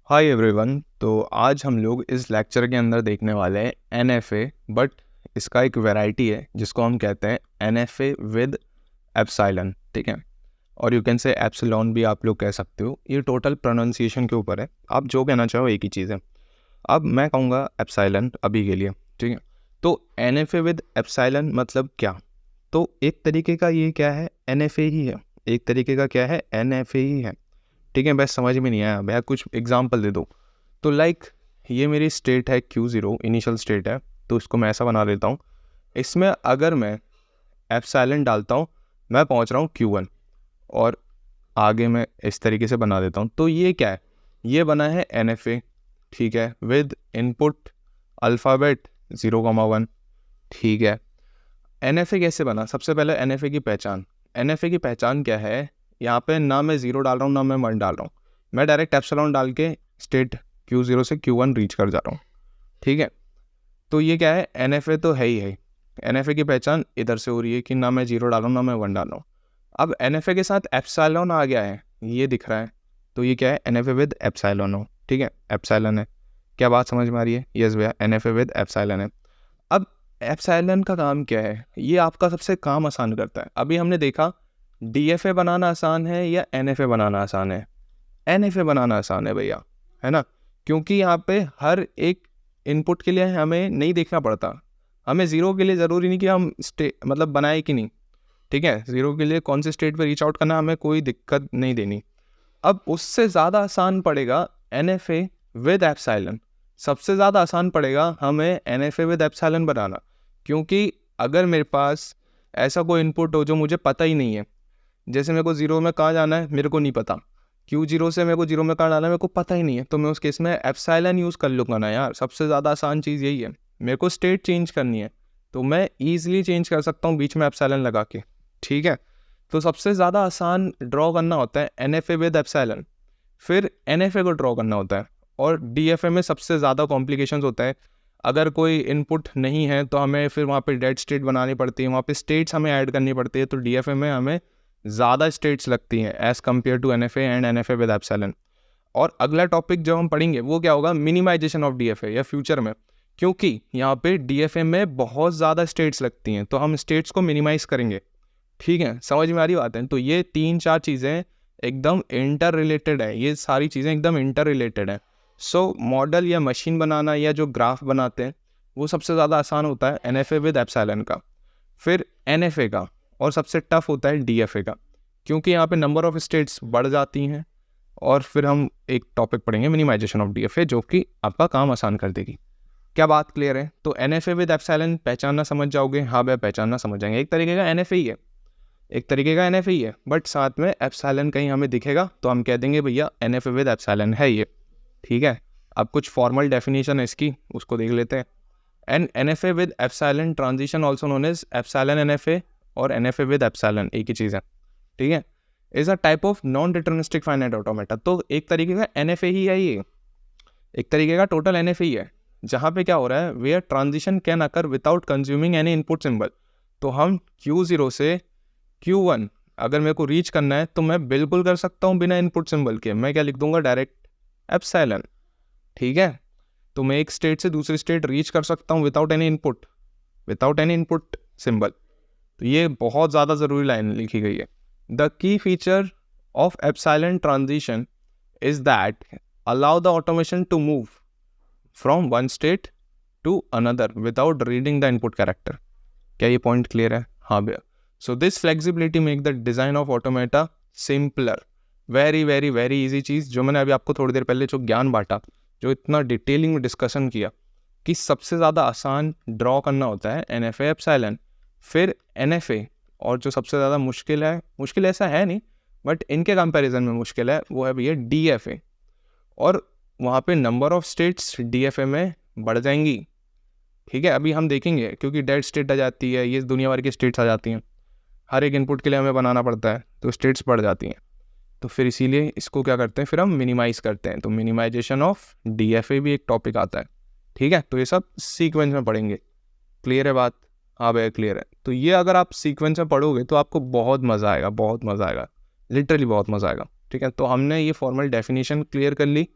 Hi everyone. तो आज हम लोग इस लेक्चर के अंदर देखने वाले हैं एनएफए, बट इसका एक वैरायटी है जिसको हम कहते हैं एनएफए विद एप्सिलॉन। ठीक है, और यू कैन से एप्सिलॉन भी आप लोग कह सकते हो। ये टोटल प्रोनाउंसिएशन के ऊपर है, आप जो कहना चाहो एक ही चीज़ है। अब मैं कहूँगा एप्सिलॉन अभी के लिए। ठीक है, तो एनएफए विद एप्सिलॉन मतलब क्या? तो एक तरीके का ये क्या है, एनएफए ही है। एक तरीके का क्या है, एनएफए ही है। ठीक है, बस समझ में नहीं आया भैया, कुछ एग्जांपल दे दो। तो लाइक ये मेरी स्टेट है Q0, इनिशियल स्टेट है, तो इसको मैं ऐसा बना देता हूँ। इसमें अगर मैं एप्सिलॉन डालता हूँ, मैं पहुँच रहा हूँ Q1, और आगे मैं इस तरीके से बना देता हूँ। तो ये क्या है, ये बना है NFA। ठीक है, विद इनपुट अल्फ़ाबेट 0,1। ठीक है, NFA कैसे बना? सबसे पहले NFA की पहचान। NFA की पहचान क्या है, यहाँ पे ना मैं 0 डाल रहा हूँ ना मैं 1 डाल रहा हूँ, मैं डायरेक्ट एप्सिलॉन डाल के स्टेट Q0 से Q1 रीच कर जा रहा हूँ। ठीक है, तो ये क्या है, NFA तो है ही है। NFA की पहचान इधर से हो रही है कि ना मैं 0 डाल रहा हूँ ना मैं 1 डाल रहा हूँ। अब NFA के साथ एप्सिलॉन आ गया है, ये दिख रहा है, तो ये क्या है, NFA विद एप्सिलॉन हो। ठीक है, एप्सिलॉन है। क्या बात समझ में आ रही है? यस भैया, NFA विद एप्सिलॉन है। अब एप्सिलॉन का काम क्या है, ये आपका सबसे काम आसान करता है। अभी हमने देखा DFA बनाना आसान है या NFA बनाना आसान है? NFA बनाना आसान है भैया, है ना, क्योंकि यहाँ पे हर एक इनपुट के लिए हमें नहीं देखना पड़ता। हमें 0 के लिए ज़रूरी नहीं कि हम मतलब बनाए कि नहीं। ठीक है, 0 के लिए कौन से स्टेट पे रीच आउट करना, हमें कोई दिक्कत नहीं देनी। अब उससे ज़्यादा आसान पड़ेगा NFA विद एप्सिलॉन। सबसे ज़्यादा आसान पड़ेगा हमें NFA विद एप्सिलॉन बनाना, क्योंकि अगर मेरे पास ऐसा कोई इनपुट हो जो मुझे पता ही नहीं है, जैसे मेरे को 0 में कहाँ जाना है मेरे को नहीं पता, Q0 से मेरे को 0 में कहाँ जाना है मेरे को पता ही नहीं है, तो मैं उस केस में एप्सिलॉन यूज़ कर लूँगा ना यार। सबसे ज़्यादा आसान चीज़ यही है। मेरे को स्टेट चेंज करनी है तो मैं ईजिली चेंज कर सकता हूँ बीच में एप्सिलॉन लगा के। ठीक है, तो सबसे ज़्यादा आसान ड्रॉ करना होता है NFA विद एप्सिलॉन, फिर NFA को ड्रॉ करना होता है। और DFA में सबसे ज़्यादा कॉम्प्लिकेशंस होता है। अगर कोई इनपुट नहीं है तो हमें फिर वहाँ पे डेड स्टेट बनानी पड़ती है, वहाँ पे स्टेट्स हमें ऐड करनी पड़ती है। तो DFA में हमें ज़्यादा स्टेट्स लगती हैं as compare to NFA and NFA with epsilon. और अगला टॉपिक जो हम पढ़ेंगे वो क्या होगा, मिनिमाइजेशन ऑफ DFA या फ्यूचर में, क्योंकि यहाँ पे DFA में बहुत ज़्यादा स्टेट्स लगती हैं, तो हम स्टेट्स को मिनिमाइज़ करेंगे। ठीक है, समझ में आ रही बात है? तो ये 3-4 चीज़ें एकदम इंटर रिलेटेड है, ये सारी चीज़ें एकदम इंटर रिलेटेड है। सो मॉडल या मशीन बनाना या जो ग्राफ बनाते हैं वो सबसे ज़्यादा आसान होता है NFA विद एप्सिलॉन का, फिर NFA का, और सबसे टफ होता है DFA का, क्योंकि यहाँ पे नंबर ऑफ स्टेट्स बढ़ जाती हैं। और फिर हम एक टॉपिक पढ़ेंगे मिनिमाइजेशन ऑफ DFA, जो कि आपका काम आसान कर देगी। क्या बात क्लियर है? तो NFA विद एप्सिलॉन पहचानना समझ जाओगे? हाँ भैया, पहचानना समझ जाएंगे। एक तरीके का NFA ही है, एक तरीके का NFA ही है, बट साथ में एप्सिलॉन कहीं हमें दिखेगा तो हम कह देंगे भैया NFA विद एप्सिलॉन है ये। ठीक है, अब कुछ फॉर्मल डेफिनेशन है इसकी, उसको देख लेते हैं। And NFA with epsilon transition also known as epsilon NFA और NFA विद एप्सिलॉन एक ही चीज़ है। ठीक है, is a type of non deterministic finite automata. तो एक तरीके का NFA ही है ये, एक तरीके का टोटल NFA ही है, जहाँ पे क्या हो रहा है, where transition can occur without consuming any input symbol. तो हम Q0 से Q1 अगर मेरे को रीच करना है तो मैं बिल्कुल कर सकता हूँ बिना इनपुट सिंबल के। मैं क्या लिख दूंगा, डायरेक्ट एप्सिलॉन। ठीक है, तो मैं एक स्टेट से दूसरी स्टेट रीच कर सकता हूँ विदाउट एनी इनपुट सिंबल। तो ये बहुत ज़्यादा ज़रूरी लाइन लिखी गई है। The key feature of epsilon transition is that allow the automation to move from one state to another without reading the input character. क्या ये पॉइंट क्लियर है? हाँ भैया। So this flexibility make the design of automata simpler. Very very very easy चीज़, जो मैंने अभी आपको थोड़ी देर पहले जो ज्ञान बांटा, जो इतना डिटेलिंग में डिस्कशन किया कि सबसे ज़्यादा आसान ड्रॉ करना होता है NFA एप्सिलॉन, फिर NFA, और जो सबसे ज़्यादा मुश्किल ऐसा है नहीं बट इनके कंपैरिजन में मुश्किल है, वो है भैया DFA। और वहाँ पे नंबर ऑफ स्टेट्स DFA में बढ़ जाएंगी। ठीक है, अभी हम देखेंगे, क्योंकि डेड स्टेट आ जाती है, ये दुनिया भर की स्टेट्स आ जाती हैं, हर एक इनपुट के लिए हमें बनाना पड़ता है, तो स्टेट्स बढ़ जाती हैं। तो फिर इसीलिए इसको क्या करते हैं, फिर हम मिनिमाइज़ करते हैं। तो मिनिमाइजेशन ऑफ DFA भी एक टॉपिक आता है। ठीक है, तो ये सब सीक्वेंस में पढ़ेंगे। क्लियर है बात? हाँ भैया क्लियर है। तो ये अगर आप सीक्वेंस में पढ़ोगे तो आपको बहुत मज़ा आएगा, लिटरली बहुत मज़ा आएगा। ठीक है, तो हमने ये फॉर्मल डेफिनेशन क्लियर कर ली,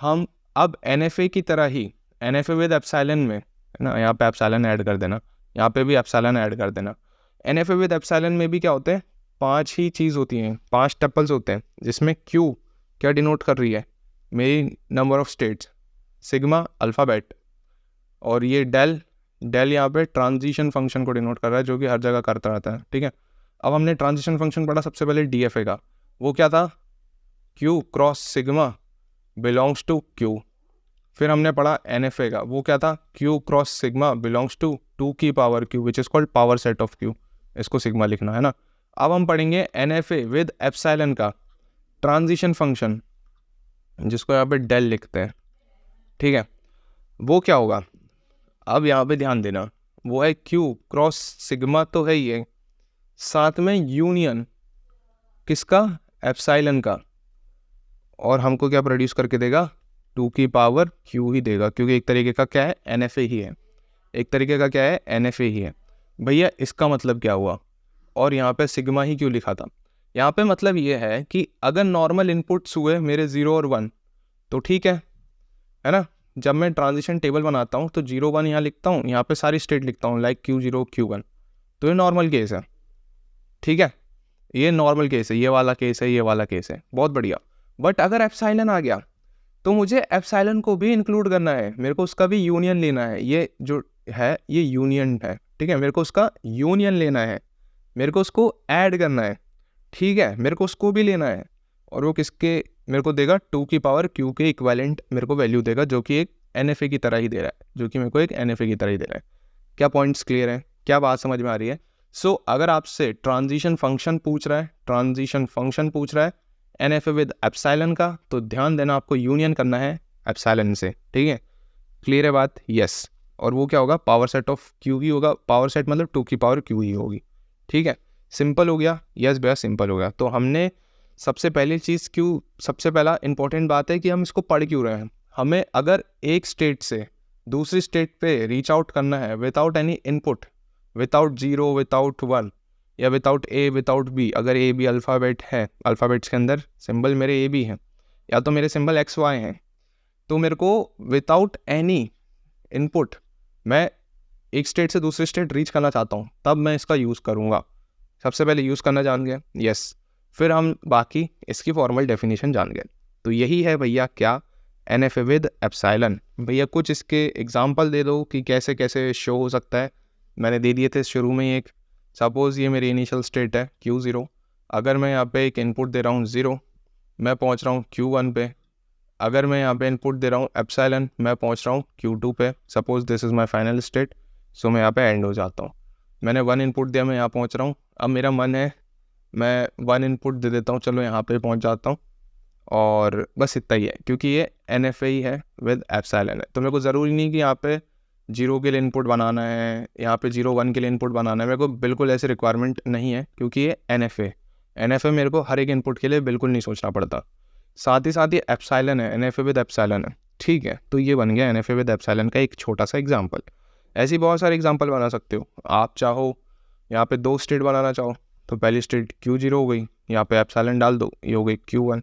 हम अब NFA की तरह ही NFA विद एप्सिलॉन में, है ना, यहाँ पे एप्सिलॉन ऐड कर देना, यहाँ पे भी एप्सिलॉन ऐड कर देना। NFA विद एप्सिलॉन में भी क्या होते हैं, 5 ही चीज़ होती हैं, 5 टपल्स होते हैं, जिसमें Q क्या डिनोट कर रही है, मेरी number of states, sigma alphabet, और ये डेल यहाँ पे ट्रांजिशन फंक्शन को डिनोट कर रहा है, जो कि हर जगह करता रहता है, ठीक है। अब हमने ट्रांजिशन फंक्शन पढ़ा सबसे पहले DFA का, वो क्या था, Q cross sigma belongs to Q। फिर हमने पढ़ा NFA का, वो क्या था, Q cross sigma belongs to 2 की power Q which is called power set of Q, इसको सिग्मा लिखना है ना। अब हम पढ़ेंगे NFA विद एप्सिलॉन का ट्रांजिशन फंक्शन, जिसको यहाँ पे डेल लिखते हैं, ठीक है। वो क्या होगा, अब यहाँ पे ध्यान देना, वो है Q क्रॉस सिग्मा तो है ये, साथ में यूनियन किसका, एप्सिलॉन का, और हमको क्या प्रोड्यूस करके देगा, 2 की पावर Q ही देगा, क्योंकि एक तरीके का क्या है, NFA ही है, एक तरीके का क्या है, NFA ही है। भैया इसका मतलब क्या हुआ, और यहाँ पे सिग्मा ही क्यों लिखा था, यहाँ पे मतलब ये है कि अगर नॉर्मल इनपुट्स हुए मेरे 0 और 1 तो ठीक है ना। जब मैं ट्रांजिशन टेबल बनाता हूँ तो 0 1 यहाँ लिखता हूँ, यहाँ पे सारी स्टेट लिखता हूँ, लाइक Q0 Q1, तो ये नॉर्मल केस है, ठीक है, ये नॉर्मल केस है, ये वाला केस है, ये वाला केस है, बहुत बढ़िया। बट अगर एप्सिलॉन आ गया तो मुझे एप्सिलॉन को भी इंक्लूड करना है, मेरे को उसका भी यूनियन लेना है, ये जो है ये यूनियन है, ठीक है, मेरे को उसका यूनियन लेना है, मेरे को उसको ऐड करना है, ठीक है, मेरे को उसको भी लेना है, और वो किसके मेरे को देगा, 2 की पावर Q के इक्विवेलेंट मेरे को वैल्यू देगा, जो कि एक NFA की तरह ही दे रहा है, जो कि मेरे को एक NFA की तरह ही दे रहा है। क्या पॉइंट्स क्लियर है, क्या बात समझ में आ रही है। सो अगर आपसे ट्रांजिशन फंक्शन पूछ रहा है, ट्रांजिशन फंक्शन पूछ रहा है NFA विद एप्सिलॉन का, तो ध्यान देना आपको यूनियन करना है एप्सिलॉन से, ठीक है, क्लियर है बात, यस। और वो क्या होगा, पावर सेट ऑफ Q ही होगा, पावर सेट मतलब 2 की पावर Q ही होगी, ठीक है, सिंपल हो गया, यस भैया सिंपल हो गया। तो हमने सबसे पहली चीज़, क्यों सबसे पहला इंपॉर्टेंट बात है कि हम इसको पढ़ क्यों रहे हैं, हमें अगर एक स्टेट से दूसरी स्टेट पे रीच आउट करना है without any input, without 0 without 1 या विदाउट A विदाउट B, अगर A B अल्फ़ाबेट है, अल्फ़ाबेट्स के अंदर सिंबल मेरे A B हैं, या तो मेरे सिंबल XY हैं, तो मेरे को विदाउट एनी इनपुट मैं एक स्टेट से दूसरी स्टेट रीच करना चाहता हूँ, तब मैं इसका यूज़ करूँगा। सबसे पहले यूज़ करना जान गए, यस, फिर हम बाकी इसकी फॉर्मल डेफिनेशन जान गए। तो यही है भैया क्या, NFA विद एप्सिलॉन। भैया कुछ इसके एग्जांपल दे दो कि कैसे कैसे शो हो सकता है। मैंने दे दिए थे शुरू में एक, सपोज़ ये मेरी इनिशियल स्टेट है Q0, अगर मैं यहाँ पे एक इनपुट दे रहा हूँ 0, मैं पहुँच रहा हूँ Q1 पे, अगर मैं यहाँ पे इनपुट दे रहा हूँ एप्सिलॉन, मैं पहुँच रहा हूँ Q2 पे, suppose this is my final state, so मैं यहाँ पे एंड हो जाता हूँ। मैंने 1 इनपुट दिया, मैं यहाँ पहुँच रहा हूँ, अब मेरा मन है मैं 1 इनपुट दे देता हूँ, चलो यहाँ पे पहुँच जाता हूँ, और बस इतना ही है, क्योंकि ये NFA ही है विद एप्सिलॉन है। तो मेरे को ज़रूरी नहीं कि यहाँ पे 0 के लिए इनपुट बनाना है, यहाँ पे 0 1 के लिए इनपुट बनाना है, मेरे को बिल्कुल ऐसे रिक्वायरमेंट नहीं है, क्योंकि ये NFA मेरे को हर एक इनपुट के लिए बिल्कुल नहीं सोचना पड़ता। साथ ही एप्सिलॉन है, NFA विद एप्सिलॉन है, ठीक है। तो ये बन गया NFA विद एप्सिलॉन का एक छोटा सा एग्जाम्पल। ऐसी बहुत सारे एग्जाम्पल बना सकते हो आप, चाहो यहाँ पे 2 स्टेट बनाना चाहो तो पहली स्टेट Q0 हो गई, यहाँ पे एप्सिलॉन डाल दो, ये हो गई Q1,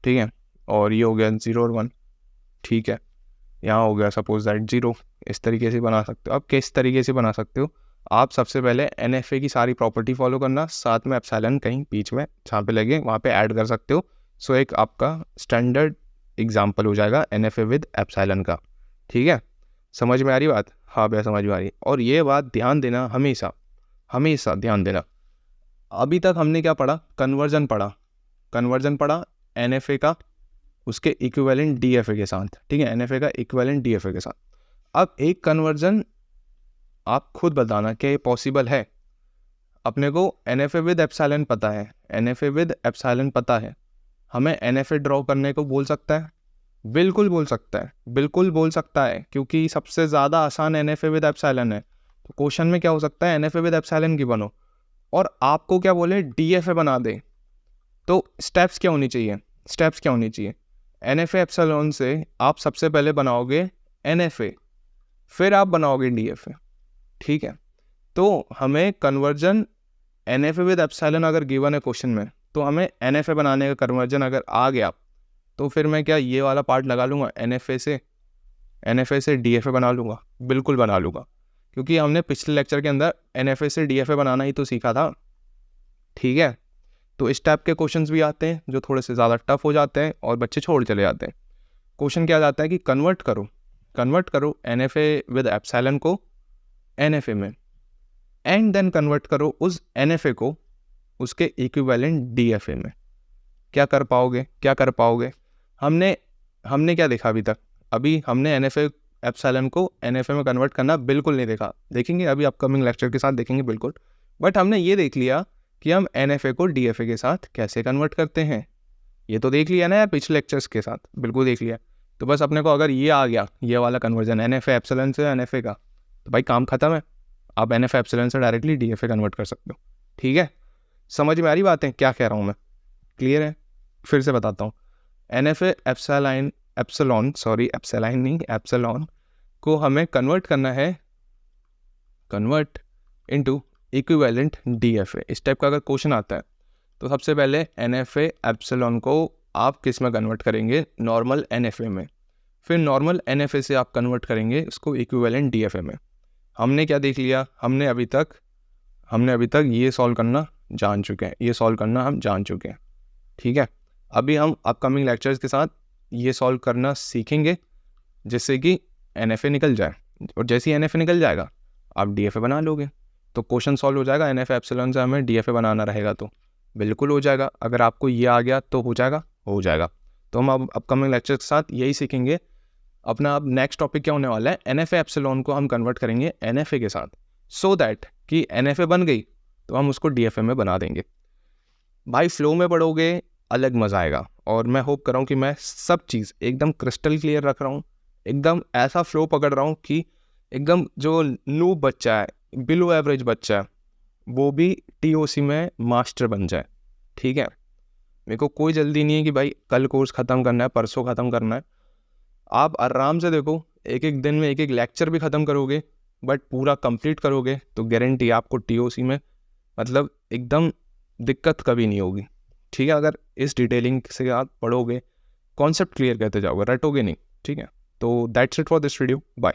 ठीक है, और ये हो गया 0 और 1, ठीक है, यहाँ हो गया सपोज दैट 0। इस तरीके से बना सकते हो। अब किस तरीके से बना सकते हो आप, सबसे पहले NFA की सारी प्रॉपर्टी फॉलो करना, साथ में एप्सिलॉन कहीं बीच में जहाँ पे लगे वहाँ पे ऐड कर सकते हो। सो एक आपका स्टैंडर्ड एग्जाम्पल हो जाएगा NFA विद एप्सिलॉन का, ठीक है। समझ में आ रही बात, हाँ भैया समझ में आ रही। और ये बात ध्यान देना, हमेशा हमेशा ध्यान देना, अभी तक हमने क्या पढ़ा, कन्वर्जन पढ़ा NFA का उसके इक्विवेलेंट DFA के साथ, ठीक है, NFA का इक्विवेलेंट DFA के साथ। अब एक कन्वर्जन आप खुद बताना क्या ये पॉसिबल है। अपने को NFA विद एप्सिलॉन पता है, NFA विद एप्सिलॉन पता है, हमें NFA ड्रॉ करने को बोल सकता है, बिल्कुल बोल सकता है, क्योंकि सबसे ज़्यादा आसान NFA विद एप्सिलॉन है। तो क्वेश्चन में क्या हो सकता है, NFA विद एप्सिलॉन की बनो, और आपको क्या बोले DFA बना दे, तो स्टेप्स क्या होनी चाहिए, NFA एप्सिलॉन से आप सबसे पहले बनाओगे NFA, फिर आप बनाओगे DFA, ठीक है। तो हमें कन्वर्जन NFA विद एप्सिलॉन अगर गिवन है क्वेश्चन में, तो हमें NFA बनाने का कन्वर्जन अगर आ गया तो फिर मैं क्या ये वाला पार्ट लगा लूँगा NFA से DFA बना लूँगा? बिल्कुल बना लूँगा, क्योंकि हमने पिछले लेक्चर के अंदर NFA से DFA बनाना ही तो सीखा था। ठीक है, तो इस टाइप के क्वेश्चंस भी आते हैं जो थोड़े से ज़्यादा टफ हो जाते हैं और बच्चे छोड़ चले जाते हैं। क्वेश्चन क्या जाता है कि कन्वर्ट करो NFA विद एप्सिलॉन को NFA में, एंड देन कन्वर्ट करो उस NFA को उसके इक्विवेलेंट DFA में। क्या कर पाओगे? हमने क्या देखा अभी तक? अभी हमने NFA एप्सिलॉन को NFA में कन्वर्ट करना बिल्कुल नहीं देखा। देखेंगे अभी अपकमिंग लेक्चर के साथ देखेंगे बिल्कुल, बट हमने ये देख लिया कि हम NFA को DFA के साथ कैसे कन्वर्ट करते हैं। ये तो देख लिया ना यार पिछले लेक्चर्स के साथ, बिल्कुल देख लिया। तो बस अपने को अगर ये आ गया, ये वाला कन्वर्जन NFA एप्सिलॉन से NFA का, तो भाई काम खत्म है। आप NFA एप्सिलॉन से डायरेक्टली DFA कन्वर्ट कर सकते हो। ठीक है, समझ में आ रही बातें क्या कह रहा हूँ मैं? क्लियर है? फिर से बताता हूँ। NFA एप्सिलॉन को हमें कन्वर्ट करना है, कन्वर्ट इनटू इक्विवेलेंट DFA। इस टाइप का अगर क्वेश्चन आता है तो सबसे पहले NFA एप्सिलॉन को आप किस में कन्वर्ट करेंगे? नॉर्मल NFA में। फिर नॉर्मल NFA से आप कन्वर्ट करेंगे उसको इक्विवेलेंट DFA में। हमने क्या देख लिया? हमने अभी तक ये सॉल्व करना जान चुके हैं, ठीक है। अभी हम अपकमिंग लेक्चर्स के साथ ये सॉल्व करना सीखेंगे जिससे कि NFA निकल जाए, और जैसे ही NFA निकल जाएगा आप DFA बना लोगे, तो क्वेश्चन सॉल्व हो जाएगा। NFA एप्सिलॉन से हमें DFA बनाना रहेगा तो बिल्कुल हो जाएगा। अगर आपको ये आ गया तो हो जाएगा। तो हम अब अपकमिंग लेक्चर्स के साथ यही सीखेंगे। अपना अब नेक्स्ट टॉपिक क्या होने वाला है? NFA एप्सिलॉन को हम कन्वर्ट करेंगे NFA के साथ, सो दैट कि NFA बन गई तो हम उसको DFA में बना देंगे। भाई फ्लो में पढ़ोगे अलग मज़ा आएगा, और मैं होप कर रहा हूँ कि मैं सब चीज़ एकदम क्रिस्टल क्लियर रख रहा हूँ, एकदम ऐसा फ्लो पकड़ रहा हूँ कि एकदम जो नूब बच्चा है, बिलो एवरेज बच्चा है, वो भी TOC में मास्टर बन जाए। ठीक है, मेरे को कोई जल्दी नहीं है कि भाई कल कोर्स ख़त्म करना है, परसों ख़त्म करना है। आप आराम से देखो, एक दिन में एक लेक्चर भी ख़त्म करोगे बट पूरा कंप्लीट करोगे तो गारंटी आपको TOC में मतलब एकदम दिक्कत कभी नहीं होगी। ठीक है, अगर इस डिटेलिंग से आप पढ़ोगे, कॉन्सेप्ट क्लियर करते जाओगे, रटोगे नहीं। ठीक है, तो that's it for this video, bye.